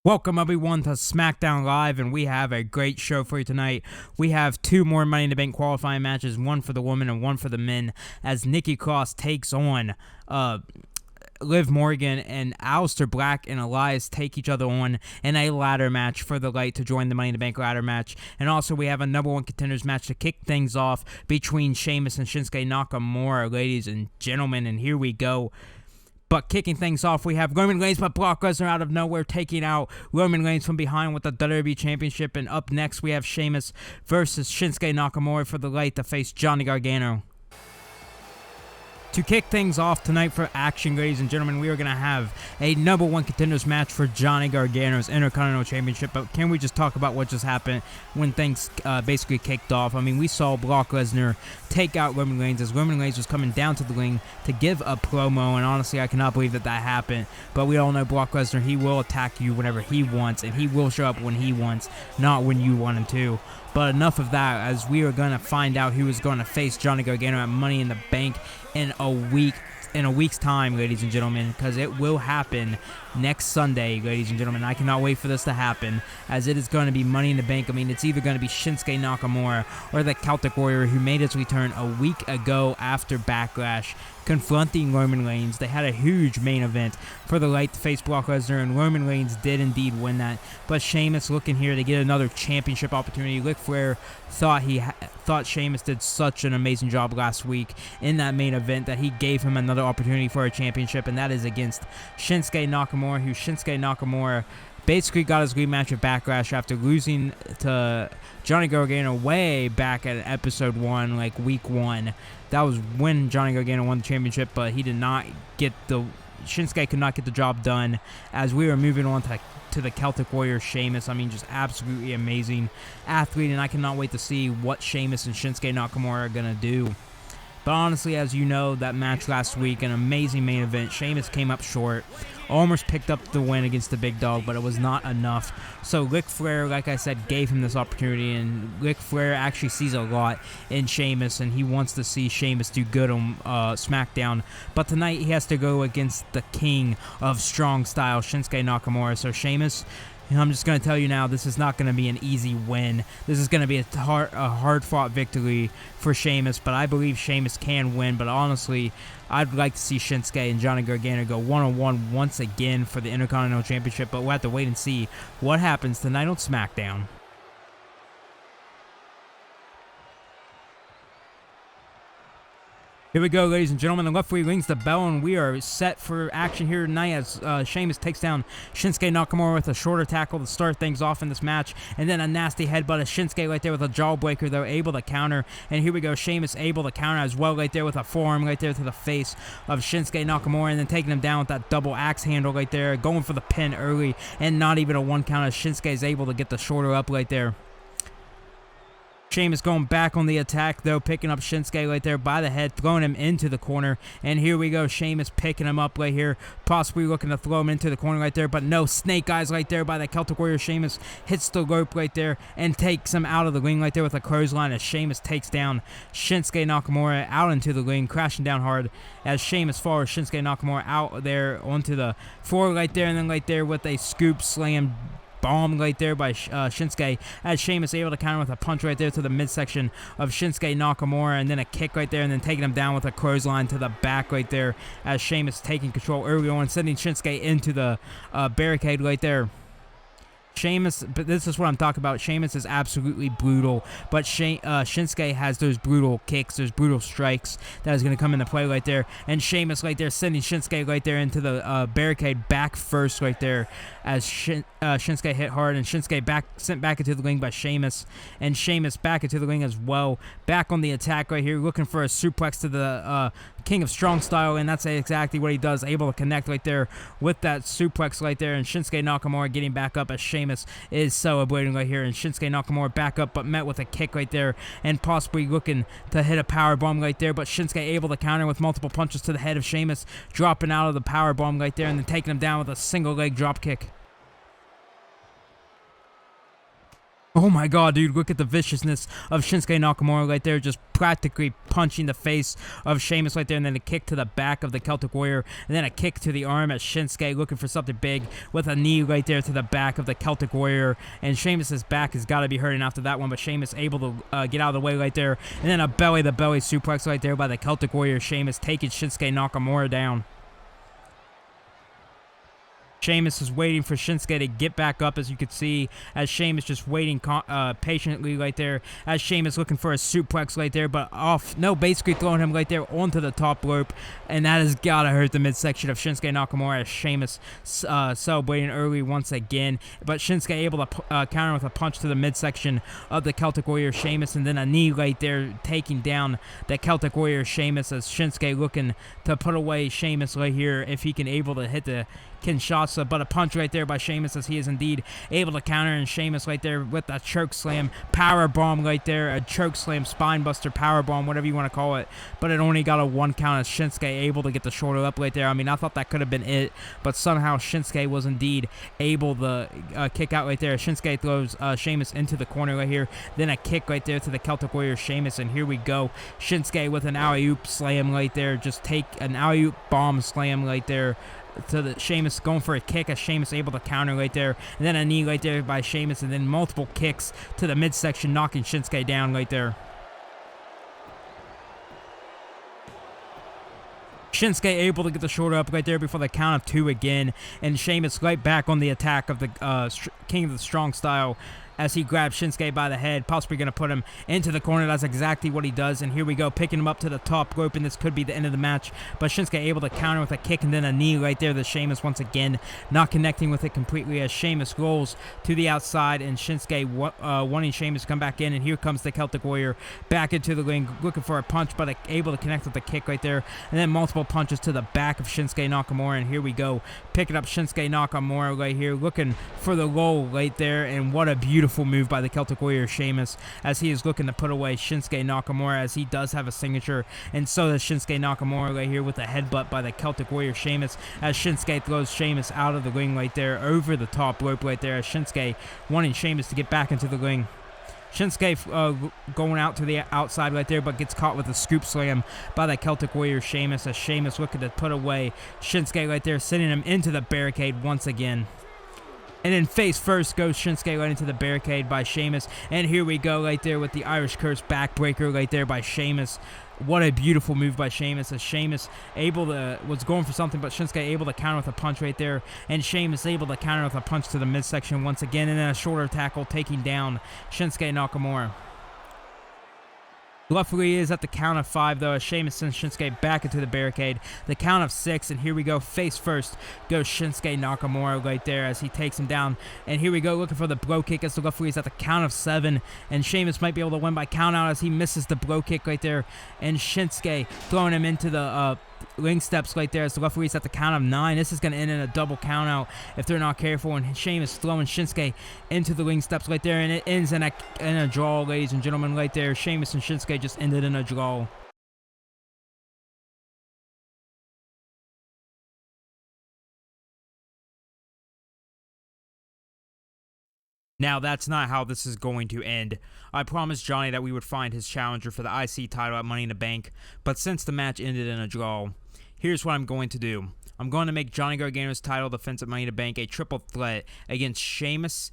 Welcome everyone to Smackdown Live, and we have a great show for you tonight. We have two more Money in the Bank qualifying matches, one for the women and one for the men, as Nikki Cross takes on Liv Morgan, and Aleister Black and Elias take each other on in a ladder match for the right to join the Money in the Bank ladder match. And also we have a number one contenders match to kick things off between Sheamus and Shinsuke Nakamura, ladies and gentlemen, and here we go. But kicking things off, we have Roman Reigns but Brock Lesnar out of nowhere taking out Roman Reigns from behind with the WWE Championship. And up next, we have Sheamus versus Shinsuke Nakamura for the right to face Johnny Gargano. To kick things off tonight for action, ladies and gentlemen, we are going to have a number one contenders match for Johnny Gargano's Intercontinental Championship. But can we just talk about what just happened when things basically kicked off? I mean, we saw Brock Lesnar take out Roman Reigns as Roman Reigns was coming down to the ring to give a promo. And honestly, I cannot believe that happened. But we all know Brock Lesnar, he will attack you whenever he wants, and he will show up when he wants, not when you want him to. But enough of that, as we are going to find out who is going to face Johnny Gargano at Money in the Bank in a week's time, ladies and gentlemen, because it will happen next Sunday, ladies and gentlemen. I cannot wait for this to happen, as it is going to be Money in the Bank. I mean, it's either going to be Shinsuke Nakamura or the Celtic Warrior, who made his return a week ago after Backlash, confronting Roman Reigns. They had a huge main event for the right to face Brock Lesnar, and Roman Reigns did indeed win that. But Sheamus looking here to get another championship opportunity. Ric Flair thought Sheamus did such an amazing job last week in that main event that he gave him another opportunity for a championship, and that is against Shinsuke Nakamura, who Shinsuke Nakamura basically got his rematch at Backlash after losing to Johnny Gargano way back at episode 1, like week 1. That was when Johnny Gargano won the championship, but he did not get Shinsuke could not get the job done, as we were moving on to the Celtic Warrior Sheamus. I mean, just absolutely amazing athlete, and I cannot wait to see what Sheamus and Shinsuke Nakamura are going to do. But honestly, as you know, that match last week, an amazing main event. Sheamus came up short, almost picked up the win against the big dog, but it was not enough. So Ric Flair, like I said, gave him this opportunity, and Ric Flair actually sees a lot in Sheamus, and he wants to see Sheamus do good on Smackdown. But tonight he has to go against the king of strong style, Shinsuke Nakamura. So Sheamus, I'm just going to tell you now, this is not going to be an easy win. This is going to be a hard-fought victory for Sheamus, but I believe Sheamus can win. But honestly, I'd like to see Shinsuke and Johnny Gargano go one-on-one once again for the Intercontinental Championship, but we'll have to wait and see what happens tonight on Smackdown. Here we go, ladies and gentlemen. The referee rings the bell, and we are set for action here tonight as Sheamus takes down Shinsuke Nakamura with a shoulder tackle to start things off in this match, and then a nasty headbutt of Shinsuke right there with a jawbreaker. They're able to counter, and here we go. Sheamus able to counter as well right there with a forearm right there to the face of Shinsuke Nakamura, and then taking him down with that double axe handle right there, going for the pin early, and not even a one count as Shinsuke is able to get the shoulder up right there. Sheamus going back on the attack, though, picking up Shinsuke right there by the head, throwing him into the corner. And here we go, Sheamus picking him up right here, possibly looking to throw him into the corner right there, but no, snake eyes right there by the Celtic Warrior. Sheamus hits the rope right there and takes him out of the ring right there with a clothesline as Sheamus takes down Shinsuke Nakamura out into the ring, crashing down hard as Sheamus follows Shinsuke Nakamura out there onto the floor right there, and then right there with a scoop slam bomb right there by Shinsuke, as Sheamus able to counter with a punch right there to the midsection of Shinsuke Nakamura, and then a kick right there, and then taking him down with a clothesline to the back right there as Sheamus taking control early on, sending Shinsuke into the barricade right there. Sheamus, but this is what I'm talking about. Sheamus is absolutely brutal, but Shinsuke has those brutal kicks, those brutal strikes that is going to come into play right there. And Sheamus right there sending Shinsuke right there into the barricade back first right there as Shinsuke hit hard, and Shinsuke sent back into the ring by Sheamus, and Sheamus back into the ring as well. Back on the attack right here, looking for a suplex to the King of Strong Style, and that's exactly what he does, able to connect right there with that suplex right there, and Shinsuke Nakamura getting back up as Sheamus is celebrating right here, and Shinsuke Nakamura back up, but met with a kick right there, and possibly looking to hit a powerbomb right there, but Shinsuke able to counter with multiple punches to the head of Sheamus, dropping out of the powerbomb right there, and then taking him down with a single leg drop kick. Oh my god, dude, look at the viciousness of Shinsuke Nakamura right there, just practically punching the face of Sheamus right there, and then a kick to the back of the Celtic Warrior, and then a kick to the arm as Shinsuke looking for something big with a knee right there to the back of the Celtic Warrior, and Sheamus's back has got to be hurting after that one, but Sheamus able to get out of the way right there, and then a belly-to-belly suplex right there by the Celtic Warrior. Sheamus taking Shinsuke Nakamura down. Sheamus is waiting for Shinsuke to get back up, as you can see, as Sheamus just waiting patiently right there, as Sheamus looking for a suplex right there, but off, no, basically throwing him right there onto the top rope, and that has got to hurt the midsection of Shinsuke Nakamura, as Sheamus celebrating early once again, but Shinsuke able to counter with a punch to the midsection of the Celtic Warrior Sheamus, and then a knee right there taking down the Celtic Warrior Sheamus, as Shinsuke looking to put away Sheamus right here if he can able to hit the Kinshasa, but a punch right there by Sheamus, as he is indeed able to counter, and Sheamus right there with a choke slam power bomb right there, a choke slam spine buster power bomb, whatever you want to call it, but it only got a 1 count as Shinsuke able to get the shoulder up right there. I mean, I thought that could have been it, but somehow Shinsuke was indeed able to kick out right there. Shinsuke throws Sheamus into the corner right here, then a kick right there to the Celtic Warrior Sheamus, and here we go. Shinsuke with an alley-oop slam right there, just take an alley-oop bomb slam right there to the Sheamus, going for a kick as Sheamus able to counter right there, and then a knee right there by Sheamus, and then multiple kicks to the midsection, knocking Shinsuke down right there. Shinsuke able to get the shoulder up right there before the count of 2 again, and Sheamus right back on the attack of the King of the Strong Style, as he grabs Shinsuke by the head, possibly going to put him into the corner. That's exactly what he does, and here we go, picking him up to the top rope, and this could be the end of the match, but Shinsuke able to counter with a kick and then a knee right there to Sheamus once again, not connecting with it completely, as Sheamus rolls to the outside, and Shinsuke wanting Sheamus to come back in, and here comes the Celtic Warrior back into the ring, looking for a punch, but able to connect with the kick right there, and then multiple punches to the back of Shinsuke Nakamura, and here we go, picking up Shinsuke Nakamura right here, looking for the roll right there, and what a beautiful move by the Celtic Warrior Sheamus, as he is looking to put away Shinsuke Nakamura, as he does have a signature, and so does Shinsuke Nakamura right here with a headbutt by the Celtic Warrior Sheamus, as Shinsuke throws Sheamus out of the ring right there, over the top rope right there, as Shinsuke wanting Sheamus to get back into the ring. Shinsuke going out to the outside right there, but gets caught with a scoop slam by the Celtic Warrior Sheamus, as Sheamus looking to put away Shinsuke right there, sending him into the barricade once again. And then face first goes Shinsuke right into the barricade by Sheamus. And here we go right there with the Irish Curse backbreaker right there by Sheamus. What a beautiful move by Sheamus, as Sheamus was going for something, but Shinsuke able to counter with a punch right there. And Sheamus able to counter with a punch to the midsection once again. And then a shoulder tackle taking down Shinsuke Nakamura. Referee is at the count of 5, though, as Sheamus sends Shinsuke back into the barricade. The count of 6, and here we go. Face first goes Shinsuke Nakamura right there as he takes him down. And here we go, looking for the blow kick as the referee is at the count of 7. And Sheamus might be able to win by count out as he misses the blow kick right there. And Shinsuke throwing him into the ring steps right there as the referee's at the count of 9. This is going to end in a double count out if they're not careful, and Sheamus throwing Shinsuke into the ring steps right there, and it ends in a draw, ladies and gentlemen, right there. Sheamus and Shinsuke just ended in a draw. Now, that's not how this is going to end. I promised Johnny that we would find his challenger for the IC title at Money in the Bank, but since the match ended in a draw, here's what I'm going to do. I'm going to make Johnny Gargano's title defense at Money in the Bank a triple threat against Sheamus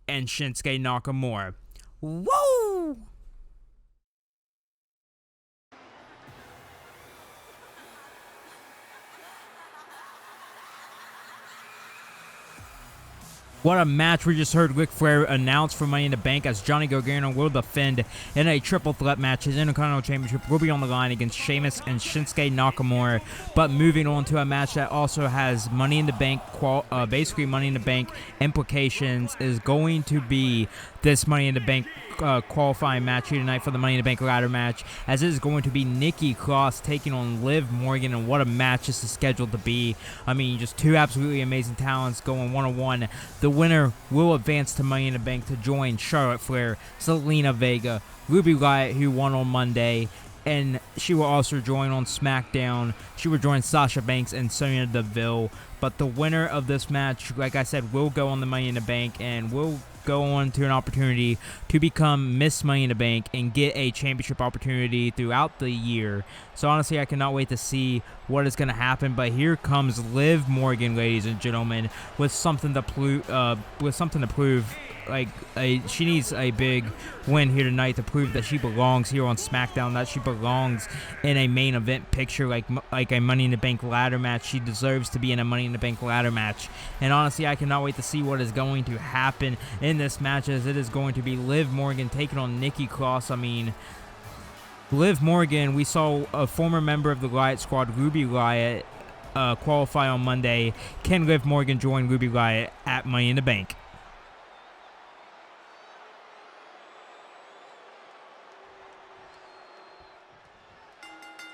and Shinsuke Nakamura. Woo! What a match. We just heard Ric Flair announce for Money in the Bank, as Johnny Gargano will defend in a triple threat match. His Intercontinental Championship will be on the line against Sheamus and Shinsuke Nakamura. But moving on to a match that also has Money in the Bank, basically Money in the Bank implications, is going to be this Money in the Bank qualifying match here tonight for the Money in the Bank ladder match, as it is going to be Nikki Cross taking on Liv Morgan, and what a match this is scheduled to be. I mean, just two absolutely amazing talents going one-on-one. The winner will advance to Money in the Bank to join Charlotte Flair, Zelina Vega, Ruby Riott, who won on Monday, and she will also join on Smackdown. She will join Sasha Banks and Sonya Deville. But the winner of this match, like I said, will go on the Money in the Bank and will go on to an opportunity to become Miss Money in the Bank and get a championship opportunity throughout the year. So honestly, I cannot wait to see what is going to happen. But here comes Liv Morgan, ladies and gentlemen, with something to prove. Like she needs a big win here tonight to prove that she belongs here on SmackDown, that she belongs in a main event picture, like a Money in the Bank ladder match. She deserves to be in a Money in the Bank ladder match. And honestly, I cannot wait to see what is going to happen in this match, as it is going to be Liv Morgan taking on Nikki Cross. I mean, Liv Morgan, we saw a former member of the Riot Squad, Ruby Riot, qualify on Monday. Can Liv Morgan join Ruby Riot at Money in the Bank?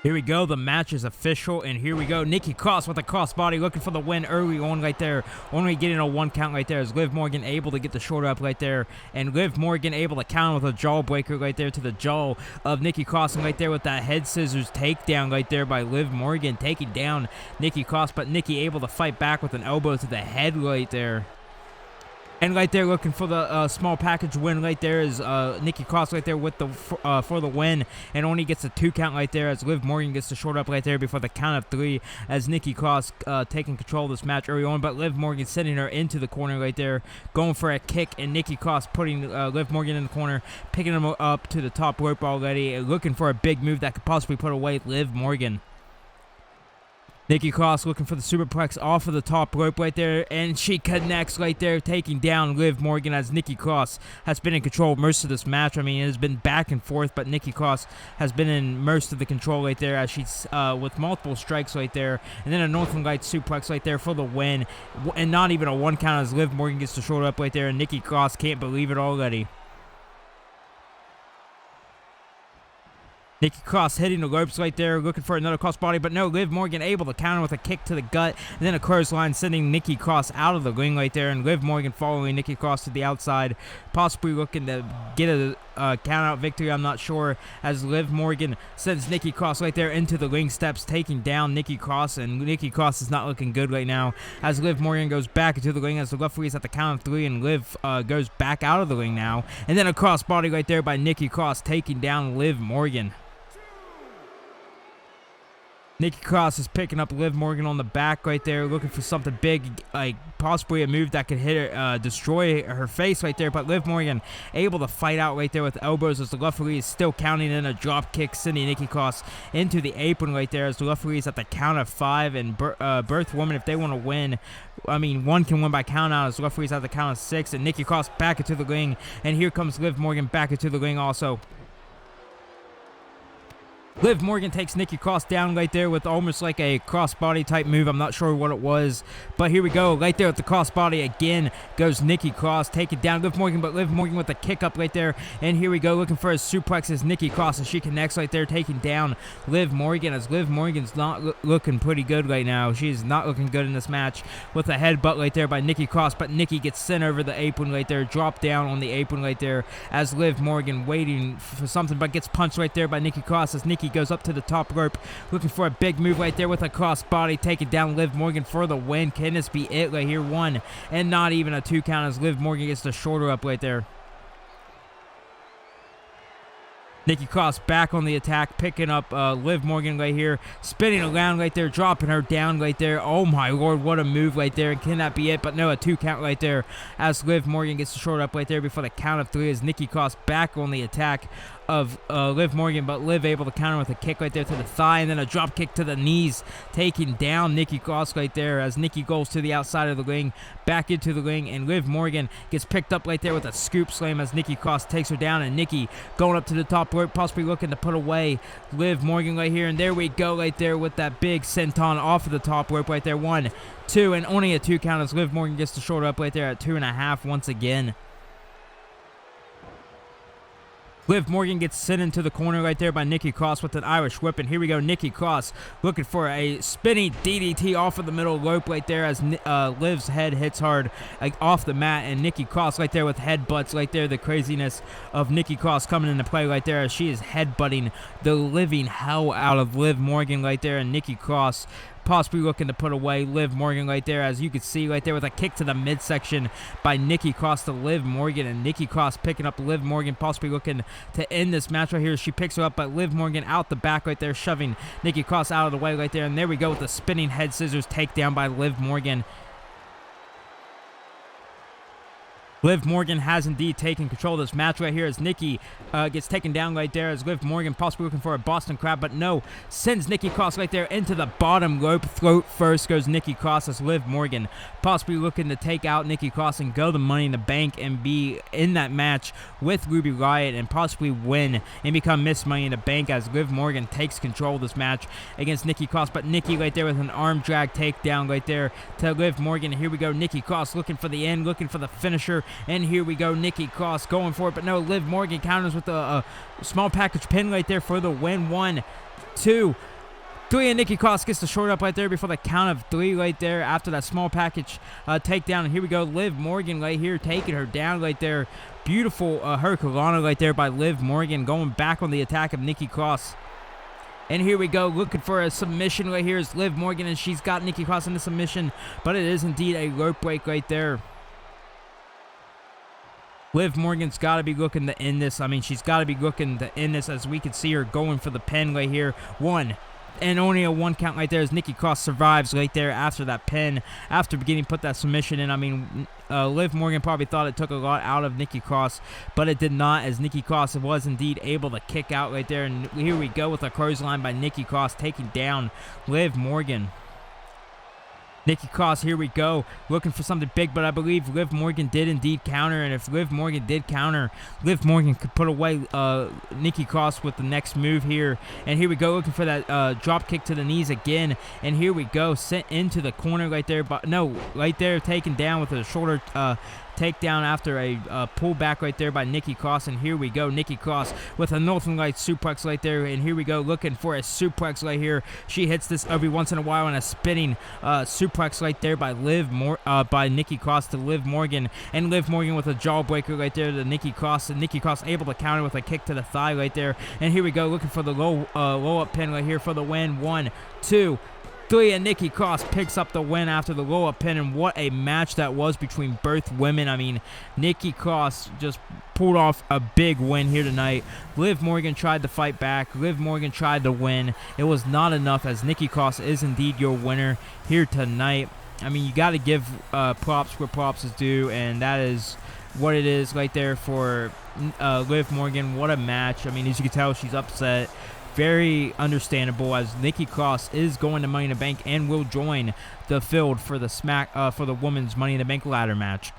Here we go, the match is official, and here we go. Nikki Cross with a crossbody, looking for the win early on right there. Only getting a 1 count right there, as Liv Morgan able to get the shoulder up right there. And Liv Morgan able to counter with a jawbreaker right there to the jaw of Nikki Cross. And right there with that head scissors takedown right there by Liv Morgan, taking down Nikki Cross. But Nikki able to fight back with an elbow to the head right there. And right there, looking for the small package win right there is Nikki Cross right there with the for the win, and only gets a 2 count right there, as Liv Morgan gets the short up right there before the count of 3, as Nikki Cross taking control of this match early on, but Liv Morgan sending her into the corner right there, going for a kick, and Nikki Cross putting Liv Morgan in the corner, picking him up to the top rope already, looking for a big move that could possibly put away Liv Morgan. Nikki Cross looking for the superplex off of the top rope right there, and she connects right there, taking down Liv Morgan, as Nikki Cross has been in control most of this match. I mean, it has been back and forth, but Nikki Cross has been in most of the control right there, as she's with multiple strikes right there, and then a Northern Lights suplex right there for the win, and not even a 1 count, as Liv Morgan gets the shoulder up right there, and Nikki Cross can't believe it already. Nikki Cross hitting the ropes right there, looking for another crossbody, but no, Liv Morgan able to counter with a kick to the gut, and then a clothesline sending Nikki Cross out of the ring right there, and Liv Morgan following Nikki Cross to the outside, possibly looking to get a count-out victory, I'm not sure, as Liv Morgan sends Nikki Cross right there into the ring steps, taking down Nikki Cross, and Nikki Cross is not looking good right now, as Liv Morgan goes back into the ring, as the referee is at the count of 3, and Liv goes back out of the ring now, and then a crossbody right there by Nikki Cross, taking down Liv Morgan. Nikki Cross is picking up Liv Morgan on the back right there, looking for something big, like possibly a move that could hit her, destroy her face right there. But Liv Morgan able to fight out right there with elbows, as the referee is still counting in a drop kick, sending Nikki Cross into the apron right there, as the referee is at the count of 5. And Birth Woman, if they want to win, I mean, one can win by count out, as the referee's at the count of 6. And Nikki Cross back into the ring, and here comes Liv Morgan back into the ring also. Liv Morgan takes Nikki Cross down right there with almost like a crossbody type move. I'm not sure what it was, but here we go. Right there with the crossbody again goes Nikki Cross, taking down Liv Morgan, but Liv Morgan with a kick up right there. And here we go, looking for a suplex as Nikki Cross, as she connects right there, taking down Liv Morgan, as Liv Morgan's not looking pretty good right now. She's not looking good in this match, with a headbutt right there by Nikki Cross, but Nikki gets sent over the apron right there, dropped down on the apron right there, as Liv Morgan waiting for something, but gets punched right there by Nikki Cross, as Nikki goes up to the top rope, looking for a big move right there with a crossbody, taking down Liv Morgan for the win. Can this be it right here? 1 and not even a 2 count, as Liv Morgan gets the shoulder up right there. Nikki Cross back on the attack, picking up Liv Morgan right here, spinning around right there, dropping her down right there. Oh my lord, what a move right there. And can that be it? But no, a 2 count right there, as Liv Morgan gets the short up right there before the count of 3, as Nikki Cross back on the attack of Liv Morgan, but Liv able to counter with a kick right there to the thigh, and then a drop kick to the knees, taking down Nikki Cross right there, as Nikki goes to the outside of the ring, back into the ring, and Liv Morgan gets picked up right there with a scoop slam, as Nikki Cross takes her down, and Nikki going up to the top rope, possibly looking to put away Liv Morgan right here, and there we go right there with that big senton off of the top rope right there. 1, 2, and only a 2 count, as Liv Morgan gets the shoulder up right there at 2.5 once again. Liv Morgan gets sent into the corner right there by Nikki Cross with an Irish whip, and here we go, Nikki Cross looking for a spinning DDT off of the middle rope right there, as Liv's head hits hard off the mat, and Nikki Cross right there with headbutts right there. The craziness of Nikki Cross coming into play right there, as she is headbutting the living hell out of Liv Morgan right there, and Nikki Cross possibly looking to put away Liv Morgan right there, as you can see right there with a kick to the midsection by Nikki Cross to Liv Morgan, and Nikki Cross picking up Liv Morgan, possibly looking to end this match right here. She picks her up, but Liv Morgan out the back right there, shoving Nikki Cross out of the way right there, and there we go with the spinning head scissors takedown by Liv Morgan. Liv Morgan has indeed taken control of this match right here as Nikki gets taken down right there, as Liv Morgan possibly looking for a Boston Crab, but no, sends Nikki Cross right there into the bottom rope. Throat first goes Nikki Cross as Liv Morgan possibly looking to take out Nikki Cross and go to Money in the Bank and be in that match with Ruby Riott and possibly win and become Miss Money in the Bank, as Liv Morgan takes control of this match against Nikki Cross. But Nikki right there with an arm drag takedown right there to Liv Morgan. Here we go, Nikki Cross looking for the end, looking for the finisher. And here we go, Nikki Cross going for it, but no, Liv Morgan counters with a small package pin right there for the win. 1, 2, 3, and Nikki Cross gets the short up right there before the count of 3 right there after that small package takedown. And here we go, Liv Morgan right here taking her down right there. Beautiful Hurricanrana right there by Liv Morgan, going back on the attack of Nikki Cross. And here we go, looking for a submission right here is Liv Morgan, and she's got Nikki Cross in the submission, but it is indeed a rope break right there. Liv Morgan's got to be looking to end this. I mean, she's got to be looking to end this, as we can see her going for the pin right here. 1, and only a 1 count right there as Nikki Cross survives right there after that pin, after beginning to put that submission in. I mean, Liv Morgan probably thought it took a lot out of Nikki Cross, but it did not, as Nikki Cross was indeed able to kick out right there. And here we go with a clothesline by Nikki Cross taking down Liv Morgan. Nikki Cross, here we go, looking for something big, but I believe Liv Morgan did indeed counter, and if Liv Morgan did counter, Liv Morgan could put away Nikki Cross with the next move here. And here we go, looking for that drop kick to the knees again, and here we go, sent into the corner right there, but no, right there, taken down with a shorter takedown after a pullback right there by Nikki Cross. And here we go, Nikki Cross with a Northern Lights suplex right there, and here we go, looking for a suplex right here. She hits this every once in a while, and a spinning suplex right there by by Nikki Cross to Liv Morgan, and Liv Morgan with a jawbreaker right there to Nikki Cross, and Nikki Cross able to counter with a kick to the thigh right there. And here we go, looking for the low up pin right here for the win. 1, 2, 3, and Nikki Cross picks up the win after the roll-up pin, and what a match that was between both women. I mean, Nikki Cross just pulled off a big win here tonight. Liv Morgan tried to fight back. Liv Morgan tried to win. It was not enough, as Nikki Cross is indeed your winner here tonight. I mean, you got to give props where props is due, and that is what it is right there for Liv Morgan. What a match. I mean, as you can tell, she's upset. Very understandable, as Nikki Cross is going to Money in the Bank and will join the field for the women's Money in the Bank ladder match.